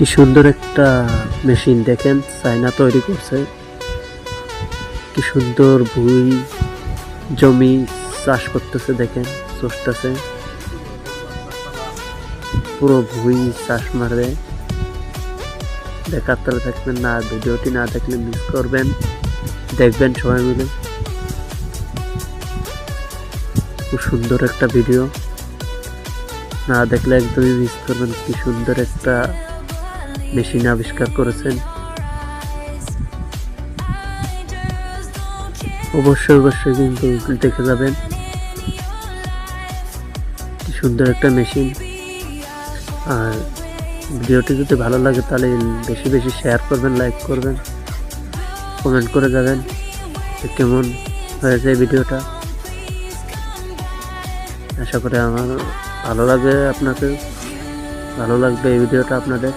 কি সুন্দর একটা মেশিন দেখেন, চায়না তৈরি করছে। কি সুন্দর ভুঁই জমি চাষ করতেছে, দেখেন চষতেছে, পুরো ভুঁই চাষ মারে। দেখার তারা থাকবেন না, ভিডিওটি না দেখলে মিস করবেন, দেখবেন সবাই মিলে। খুব সুন্দর একটা ভিডিও, না দেখলে একদমই মিস করবেন। কি সুন্দর একটা মেশিন আবিষ্কার করেছেন। অবশ্যই অবশ্যই কিন্তু দেখে যাবেন। কি সুন্দর একটা মেশিন। আর ভিডিওটি যদি ভালো লাগে তাহলে বেশি বেশি শেয়ার করবেন, লাইক করবেন, কমেন্ট করে যাবেন কেমন হয়েছে ভিডিওটা। আশা করি আমার ভালো লাগবে, আপনাকে ভালো লাগবে এই ভিডিওটা আপনাদের।